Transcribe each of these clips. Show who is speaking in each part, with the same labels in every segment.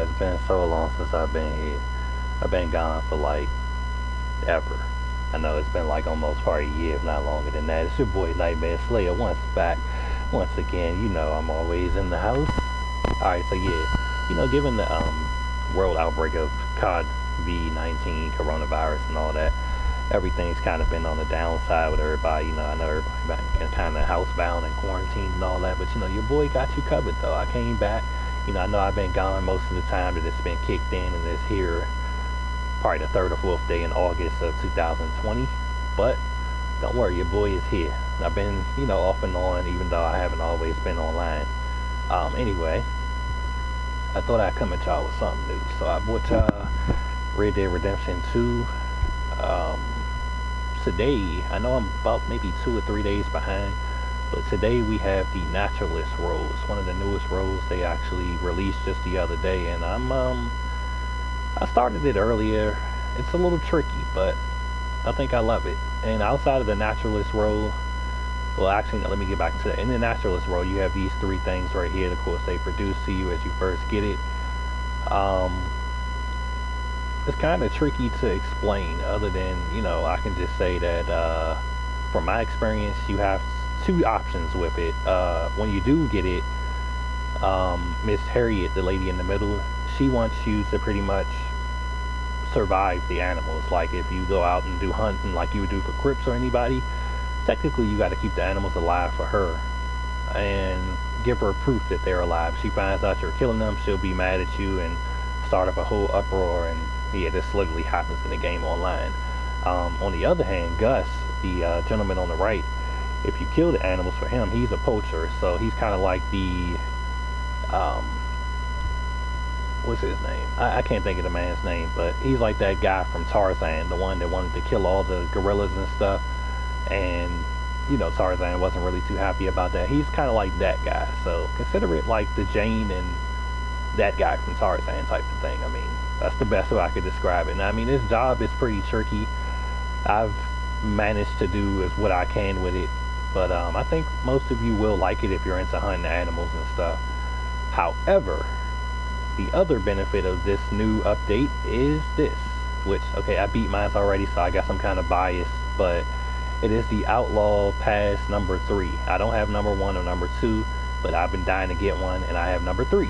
Speaker 1: it's been so long since I've been here. I've been gone for like ever. I know it's been like almost probably a year, if not longer than that. It's your boy Nightmare Slayer once again. You know I'm always in the house. Alright, so yeah, given the world outbreak of COVID-19, coronavirus and all that, everything's kind of been on the downside with everybody. I know everybody been kind of housebound and quarantined and all that, but your boy got you covered though. I came back. I know I've been gone most of the time that it's been kicked in, and it's here probably the third or fourth day in August of 2020. But don't worry, your boy is here. I've been, off and on, even though I haven't always been online. Anyway, I thought I'd come at y'all with something new. So I bought y'all Red Dead Redemption 2. Today, I know I'm about maybe 2 or 3 days behind, but today we have the Naturalist roles, one of the newest roles they actually released just the other day, and I started it earlier. It's a little tricky, but I think I love it. And outside of the Naturalist role, well, actually, no, let me get back to that. In the Naturalist role, you have these 3 things right here. Of course, they produce to you as you first get it. It's kind of tricky to explain, other than, I can just say that from my experience, you have 2 options with it. When you do get it, Miss Harriet, the lady in the middle, she wants you to pretty much survive the animals. Like if you go out and do hunting like you would do for Crips or anybody, technically you got to keep the animals alive for her and give her proof that they're alive. She finds out you're killing them, she'll be mad at you and start up a whole uproar, and yeah, this literally happens in the game online. On the other hand, Gus, the gentleman on the right, if you kill the animals for him, he's a poacher, so he's kind of like the what's his name? I can't think of the man's name, but he's like that guy from Tarzan, the one that wanted to kill all the gorillas and stuff, and Tarzan wasn't really too happy about that. He's kind of like that guy, so consider it like the Jane and that guy from Tarzan type of thing. I mean, that's the best way I could describe it. And I mean, this job is pretty tricky. I've managed to do as what I can with it, but I think most of you will like it if you're into hunting animals and stuff. However, the other benefit of this new update is this, which, okay, I beat mine already, so I got some kind of bias, but it is the Outlaw Pass number 3. I don't have number 1 or number 2, but I've been dying to get one, and I have number 3.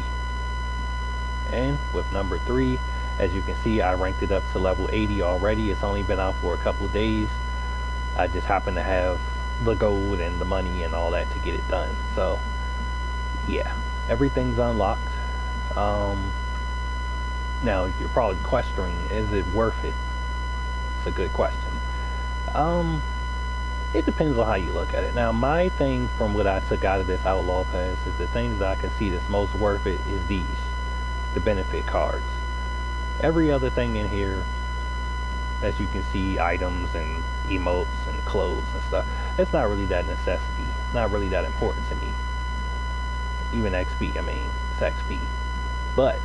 Speaker 1: And with number 3, as you can see, I ranked it up to level 80 already. It's only been out for a couple of days. I just happen to have the gold and the money and all that to get it done. So yeah, everything's unlocked. Now you're probably questioning, is it worth it? It's a good question. It depends on how you look at it. Now, my thing from what I took out of this Outlaw Pass is the things that I can see that's most worth it is these, the benefit cards. Every other thing in here, as you can see, items and emotes and clothes and stuff, it's not really that necessity. It's not really that important to me. Even XP, I mean, it's XP. But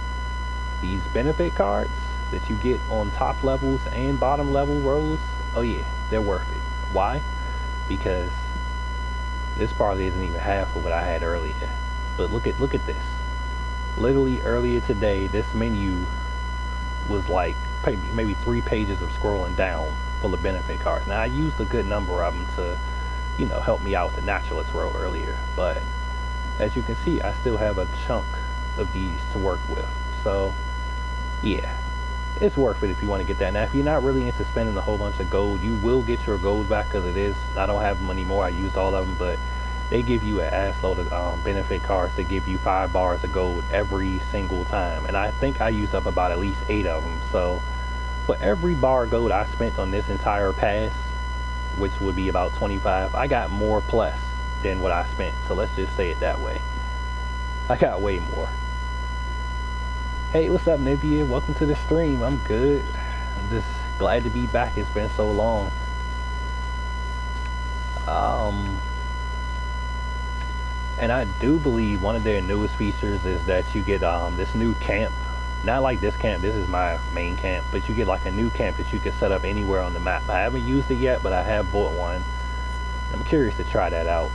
Speaker 1: these benefit cards that you get on top levels and bottom level roles, oh yeah, they're worth it. Why? Because this probably isn't even half of what I had earlier. But look at this. Literally earlier today, this menu was like maybe 3 pages of scrolling down full of benefit cards. Now I used a good number of them to, help me out with the Naturalist row earlier. But as you can see, I still have a chunk of these to work with. So yeah, it's worth it if you want to get that. Now if you're not really into spending a whole bunch of gold, you will get your gold back, because I don't have them anymore. I used all of them, but they give you an ass load of benefit cards that give you 5 bars of gold every single time, and I think I used up about at least 8 of them. So for every bar of gold I spent on this entire pass, which would be about 25, I got more plus than what I spent. So let's just say it that way. I got way more. Hey, what's up, Nivea? Welcome to the stream. I'm good. I'm just glad to be back. It's been so long. And I do believe one of their newest features is that you get this new camp. Not like this camp, this is my main camp, but you get like a new camp that you can set up anywhere on the map. I haven't used it yet, but I have bought one. I'm curious to try that out.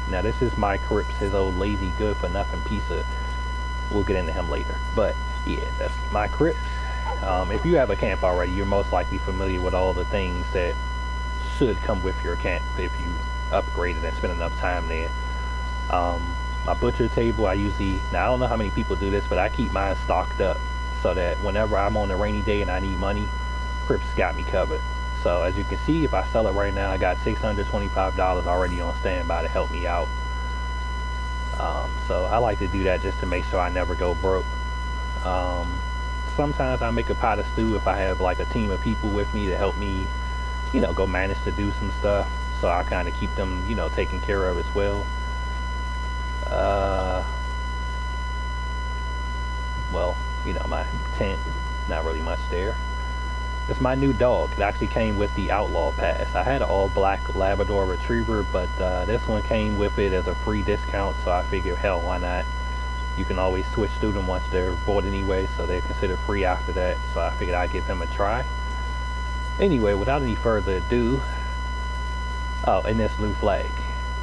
Speaker 1: Now this is my Crips, his old lazy good for nothing piece of, we'll get into him later. But yeah, that's my crypt. If you have a camp already, you're most likely familiar with all the things that should come with your camp if you upgrade it and spend enough time there. My butcher table, I usually, now I don't know how many people do this, but I keep mine stocked up so that whenever I'm on a rainy day and I need money, Crypt's got me covered. So as you can see, if I sell it right now, I got $625 already on standby to help me out. So I like to do that just to make sure I never go broke. Sometimes I make a pot of stew if I have like a team of people with me to help me, you know, go manage to do some stuff. So I kind of keep them, you know, taken care of as well. Well, you know, my tent, not really much there. It's my new dog. It actually came with the Outlaw Pass. I had an all-black Labrador Retriever, but this one came with it as a free discount, so I figured, hell, why not? You can always switch through them once they're bought anyway, so they're considered free after that, so I figured I'd give him a try. Anyway, without any further ado, oh, and this new flag,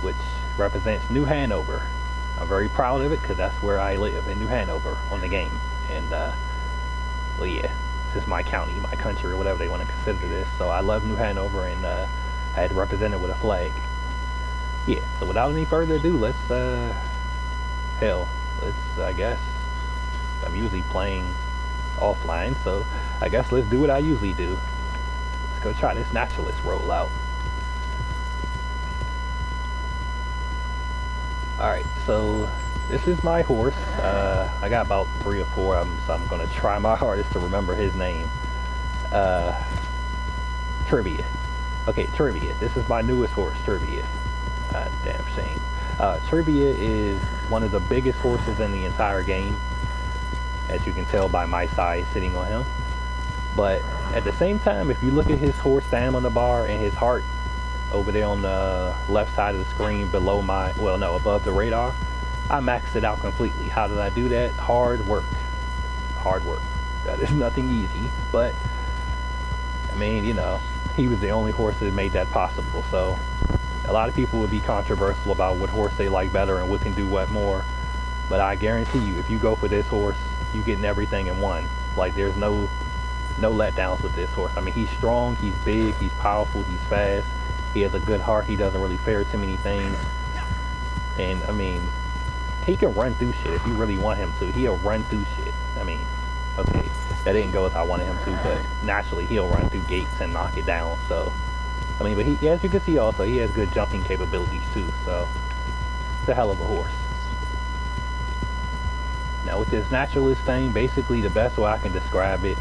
Speaker 1: which represents New Hanover. I'm very proud of it because that's where I live, in New Hanover, on the game. And, well, yeah, this is my county, my country, or whatever they want to consider this. So I love New Hanover, and I had to represent it with a flag. Yeah, so without any further ado, let's, I guess, I'm usually playing offline, so I guess let's do what I usually do. Let's go try this naturalist rollout. Alright, so this is my horse. I got about 3 or 4 of them, so I'm going to try my hardest to remember his name. Trivia. Okay, Trivia. This is my newest horse, Trivia. Damn shame. Trivia is one of the biggest horses in the entire game, as you can tell by my size sitting on him. But at the same time, if you look at his horse stamina bar and his heart over there on the left side of the screen below my, well, no, above the radar, I maxed it out completely. How did I do that? Hard work. Hard work. That is nothing easy, but I mean, you know, he was the only horse that made that possible. So a lot of people would be controversial about what horse they like better and what can do what more, but I guarantee you, if you go for this horse, you're getting everything in one. Like, there's no letdowns with this horse. I mean, he's strong, he's big, he's powerful, he's fast, he has a good heart, he doesn't really fear too many things, and I mean, he can run through shit if you really want him to. He'll run through shit. I mean, okay, that didn't go as I wanted him to, but naturally he'll run through gates and knock it down. So I mean, but he, as you can see, also he has good jumping capabilities too, so it's a hell of a horse. Now with this naturalist thing, basically the best way I can describe it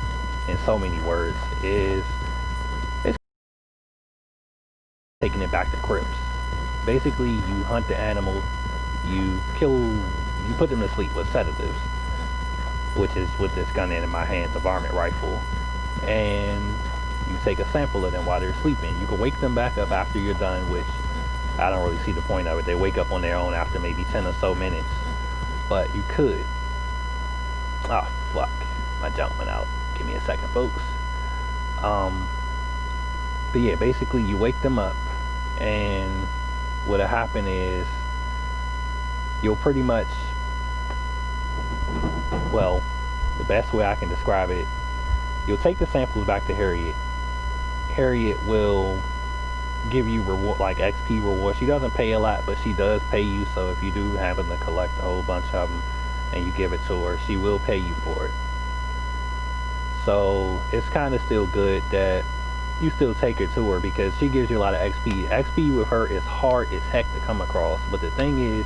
Speaker 1: in so many words is it's taking it back to crypts. Basically, you hunt the animal, you put them to sleep with sedatives, which is with this gun in my hand, the varmint rifle, and you take a sample of them while they're sleeping. You can wake them back up after you're done, which I don't really see the point of it. They wake up on their own after maybe 10 or so minutes, but you could. Oh fuck, my jump went out. Give me a second, folks. But yeah, basically you wake them up, and what'll happen is you'll pretty much, well, the best way I can describe it, you'll take the samples back to Harriet. Harriet will give you reward, like XP reward. She doesn't pay a lot, but she does pay you, so if you do happen to collect a whole bunch of them and you give it to her, she will pay you for it. So it's kind of still good that you still take her to her, because she gives you a lot of XP. XP with her is hard as heck to come across, but the thing is,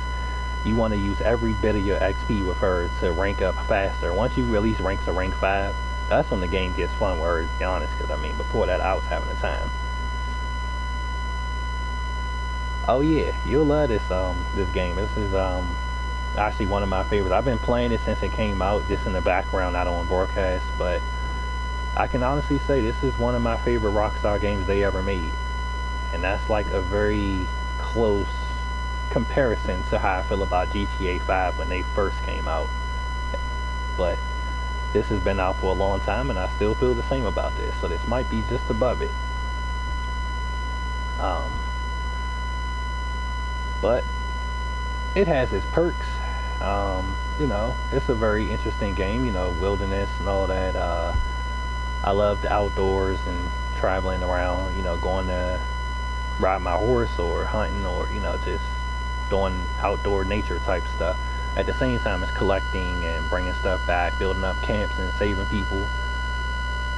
Speaker 1: you want to use every bit of your XP with her to rank up faster. Once you at least rank to rank 5, that's when the game gets fun with her, to be honest, because I mean, before that I was having a time. Oh yeah, you'll love this this game. This is actually one of my favorites. I've been playing it since it came out, just in the background, not on broadcast, but I can honestly say this is one of my favorite Rockstar games they ever made. And that's like a very close comparison to how I feel about GTA 5 when they first came out. But this has been out for a long time and I still feel the same about this, so this might be just above it. But it has its perks. you know, it's a very interesting game, you know, wilderness and all that. I love the outdoors and traveling around, you know, going to ride my horse or hunting or, you know, just doing outdoor nature type stuff. At the same time as collecting and bringing stuff back, building up camps and saving people.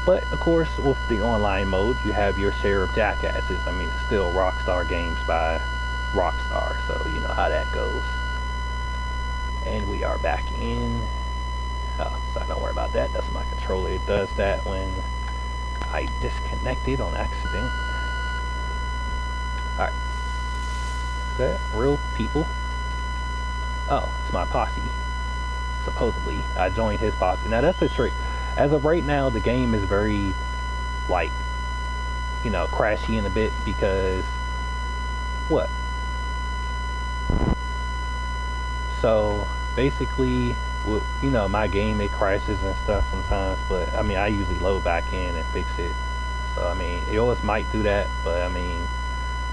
Speaker 1: But of course, with the online mode, you have your share of jackasses. I mean, it's still Rockstar games by Rockstar, so you know how that goes. And we are back in. Oh, so don't worry about that. That's my controller. It does that when I disconnect it on accident. Alright. Is that real people? Oh, it's my posse. Supposedly. I joined his posse. Now that's the trick. As of right now, the game is very, like, you know, crashy in a bit because, what? So, basically, you know, my game, it crashes and stuff sometimes, but, I mean, I usually load back in and fix it. So, I mean, it always might do that, but, I mean,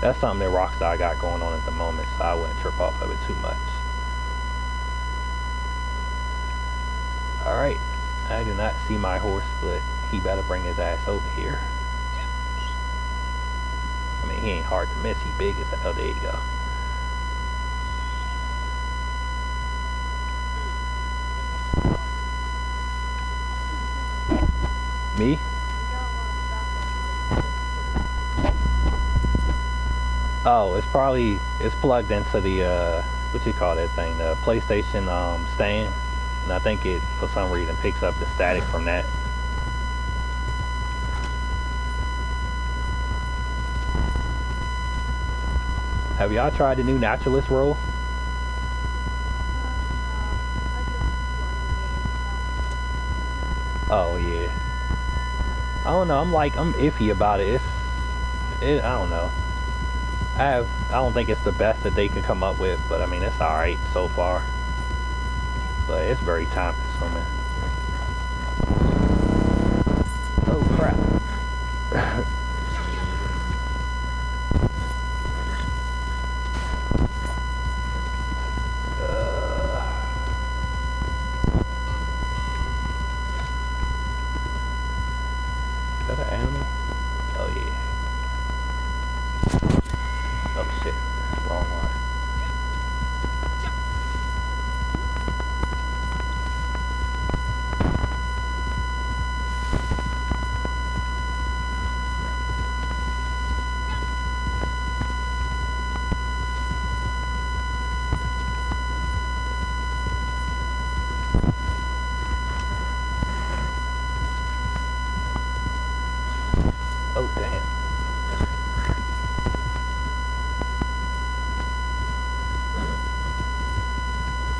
Speaker 1: that's something that Rockstar got going on at the moment, so I wouldn't trip off of it too much. Alright, I do not see my horse, but he better bring his ass over here. I mean, he ain't hard to miss, he big as hell. Oh, there you go. Me? Oh, it's plugged into the, what you call that thing, the PlayStation stand. And I think it, for some reason, picks up the static from that. Have y'all tried the new Naturalist role? Oh, yeah. I don't know, I'm iffy about it. I don't know. I don't think it's the best that they can come up with, but I mean, it's alright so far. But it's very time consuming. Oh crap. Is that an animal? Oh yeah. Oh shit. Wrong one. Oh, damn.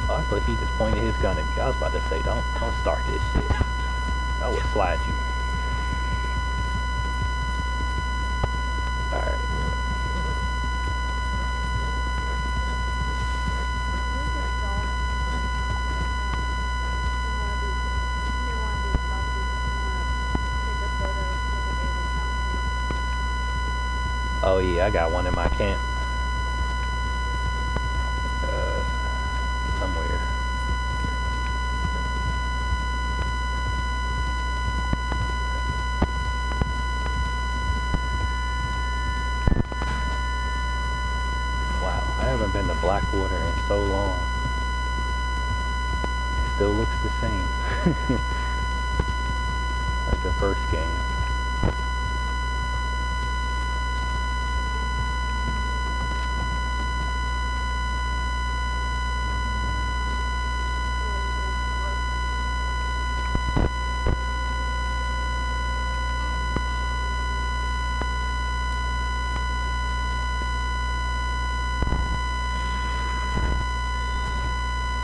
Speaker 1: Oh, I thought he just pointed his gun at me. I was about to say, don't start this shit. I would slide you. Alright. Oh yeah, I got one in my camp. Somewhere. Wow, I haven't been to Blackwater in so long. It still looks the same. Like the first game.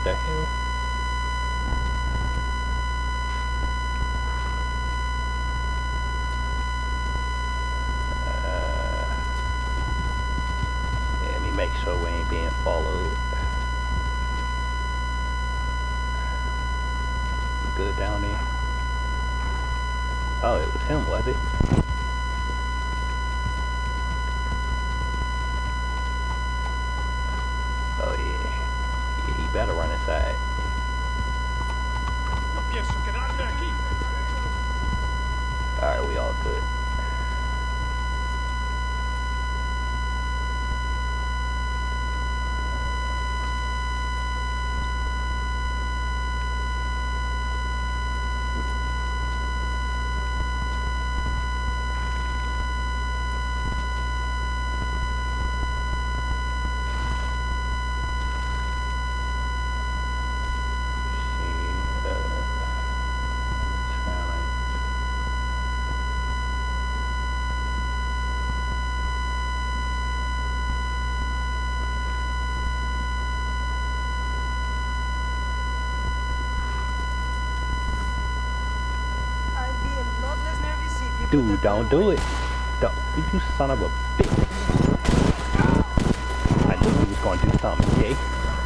Speaker 1: The hell? Yeah, let me make sure we ain't being followed. Good down there. Oh, it was him, was it? Oh yeah. Yeah, he better run inside. we all good. Dude, don't do it. Don't, you son of a bitch. I knew he was gonna do something, Jay.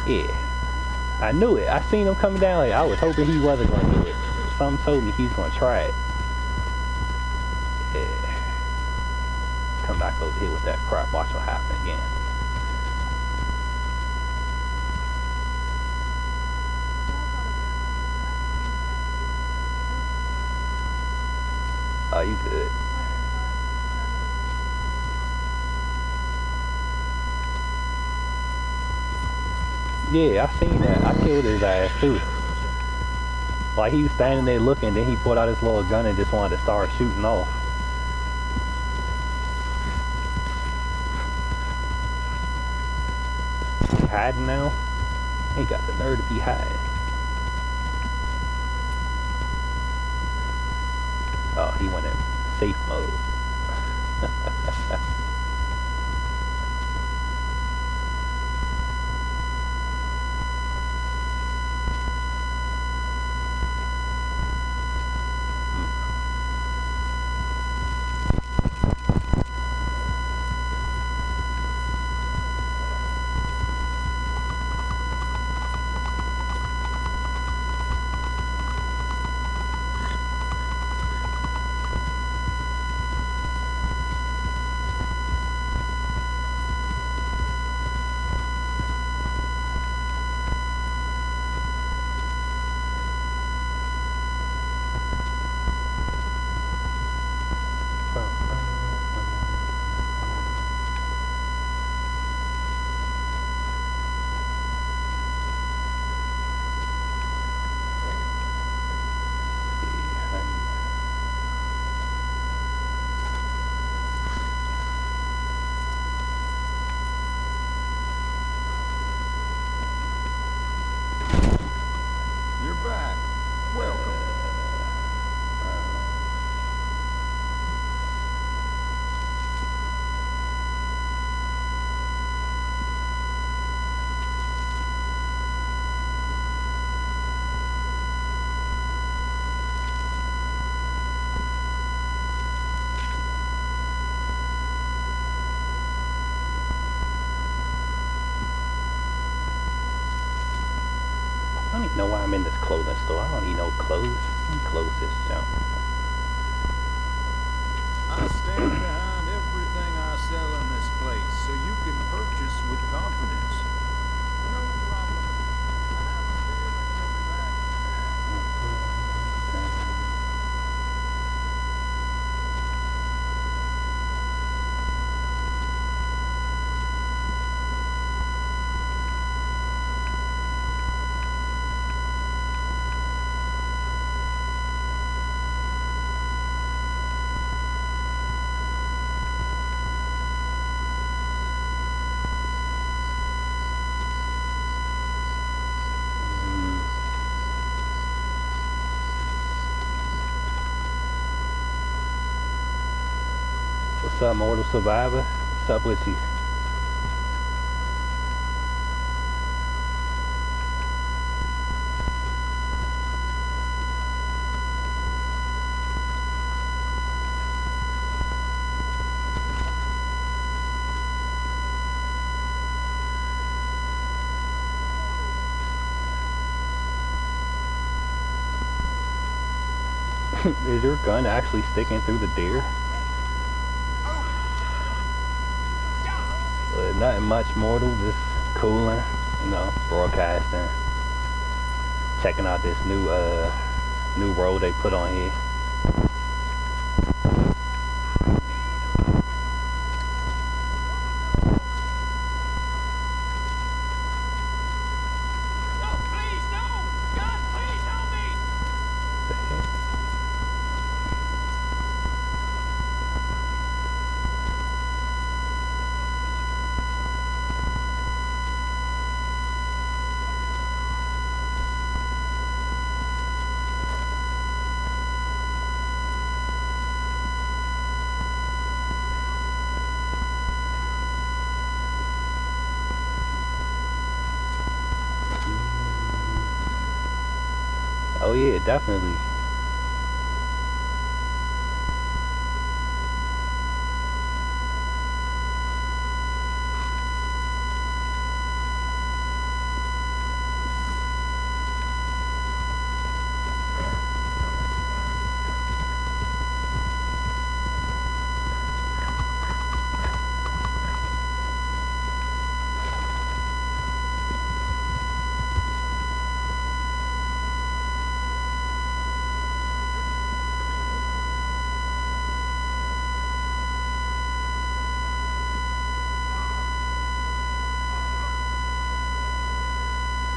Speaker 1: Yeah. I knew it. I seen him coming down here. I was hoping he wasn't gonna do it. Something told me he's gonna try it. Yeah. Come back over here with that crap. Watch what happen again. Oh, you good. Yeah, I seen that. I killed his ass too. Like he was standing there looking, then he pulled out his little gun and just wanted to start shooting off. He hiding now? He got the nerve to be hiding. Oh, he went in safe mode. I don't even know why I'm in this clothing store. I don't need no clothes. Let me close this junk.
Speaker 2: I stand behind everything I sell in this place, so you can purchase with confidence. No problem. I have a feeling you'll be back.
Speaker 1: What's up, Mortal Survivor? What's up with you? Is your gun actually sticking through the deer? Nothing much, Mortal, just cooling, you know, broadcasting, checking out this new road they put on here. Oh yeah, definitely.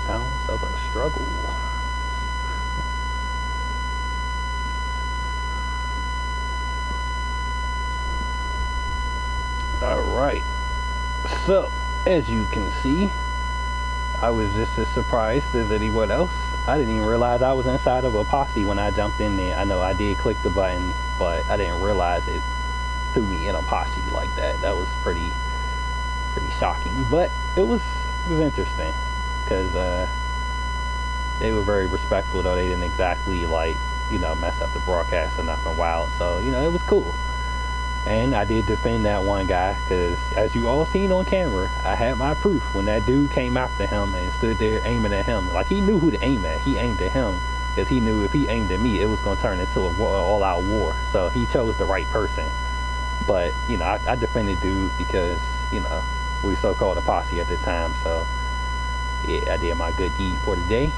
Speaker 1: Sounds of a struggle. Alright. So, as you can see, I was just as surprised as anyone else. I didn't even realize I was inside of a posse when I jumped in there. I know I did click the button, but I didn't realize it threw me in a posse like that. That was pretty shocking. But it was interesting because they were very respectful, though they didn't exactly like, you know, mess up the broadcast or nothing wild. So, you know, it was cool. And I did defend that one guy because, as you all seen on camera, I had my proof when that dude came after him and stood there aiming at him. Like, he knew who to aim at. He aimed at him because he knew if he aimed at me, it was going to turn into an all-out war. So he chose the right person. But, you know, I defended dude because, you know, we so-called a posse at the time. So, yeah, I did my good deed for the day.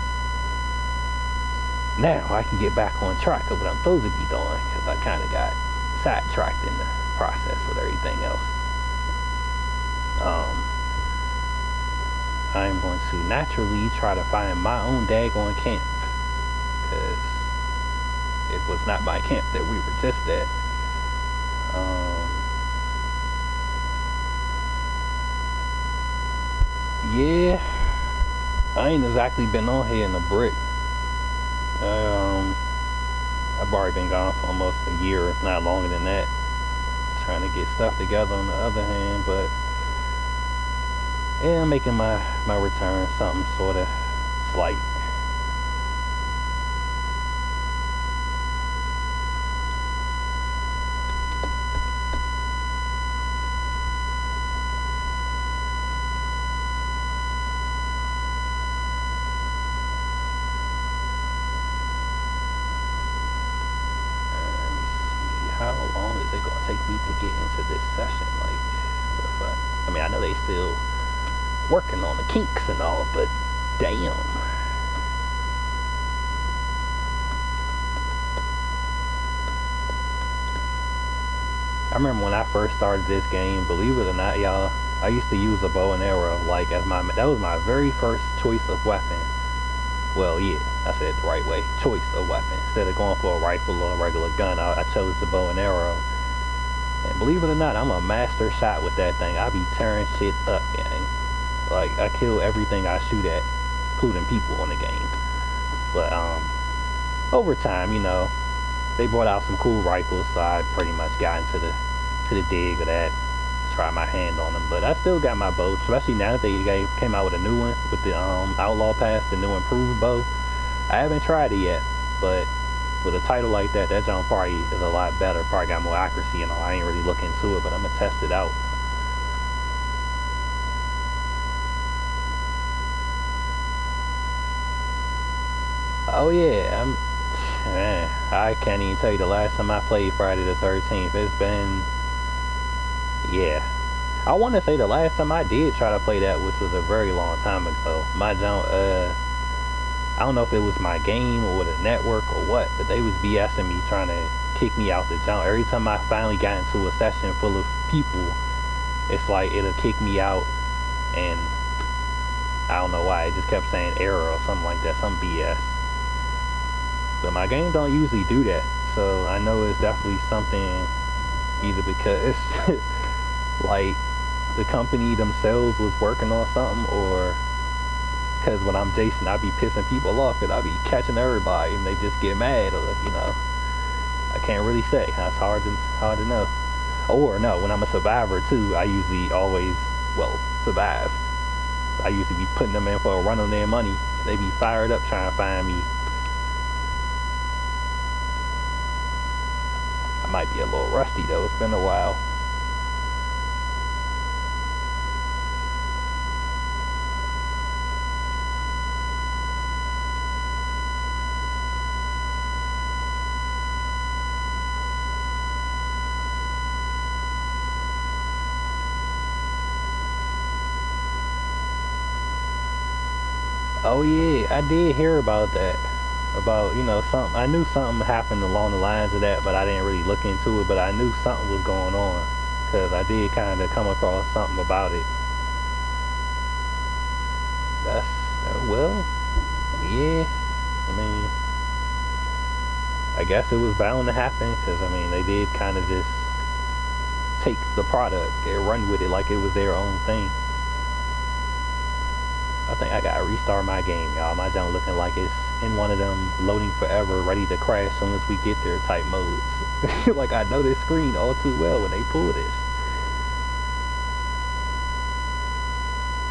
Speaker 1: Now I can get back on track of what I'm supposed to be doing because I kind of got sidetracked in the process with everything else. I'm going to naturally try to find my own daggone camp because it was not my camp that we were just at. Yeah, I ain't exactly been on here in a brick. I've already been gone for almost a year, if not longer than that, trying to get stuff together on the other hand, but yeah, I'm making my return, something sort of slight. How long is it going to take me to get into this session? Like, what the fuck? I mean, I know they still working on the kinks and all, but damn. I remember when I first started this game, believe it or not, y'all, I used to use a bow and arrow, like, as that was my very first choice of weapon. Well, yeah, I said it the right way. Choice of weapon. Instead of going for a rifle or a regular gun, I chose the bow and arrow. And believe it or not, I'm a master shot with that thing. I be tearing shit up, gang. Like, I kill everything I shoot at, including people in the game. But, over time, you know, they brought out some cool rifles, so I pretty much got into the dig of that. Try my hand on them, but I still got my bow, especially now that they came out with a new one with the Outlaw Pass, the new improved bow. I haven't tried it yet, but with a title like that, that jump probably is a lot better. Probably got more accuracy and all. I ain't really looking into it, but I'm gonna test it out. Oh yeah, man, I can't even tell you the last time I played Friday the 13th. It's been, yeah. I want to say the last time I did try to play that, which was a very long time ago. My jump, I don't know if it was my game or the network or what, but they was BSing me, trying to kick me out the jump. Every time I finally got into a session full of people, it's like it'll kick me out, and I don't know why. It just kept saying error or something like that, some BS. But my game don't usually do that, so I know it's definitely something, either because like the company themselves was working on something, or because when I'm Jason, I be pissing people off and I be catching everybody and they just get mad, or you know, I can't really say. That's hard to know. Or no, when I'm a survivor too, I usually always, well, survive. I usually be putting them in for a run on their money. They be fired up trying to find me. Might be a little rusty though, it's been a while. Oh yeah, I did hear about that. About, you know, something. I knew something happened along the lines of that, but I didn't really look into it. But I knew something was going on because I did kind of come across something about it. That's well, yeah. I mean, I guess it was bound to happen because I mean they did kind of just take the product and run with it like it was their own thing. I think I gotta restart my game, y'all. My junk looking like it's in one of them loading forever, ready to crash soon as we get there type modes. Like I know this screen all too well when they pull this.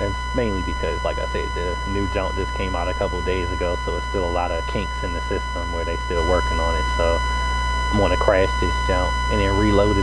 Speaker 1: And mainly because, like I said, the new junk just came out a couple days ago, so it's still a lot of kinks in the system where they still working on it. So I'm gonna crash this junk and then reload it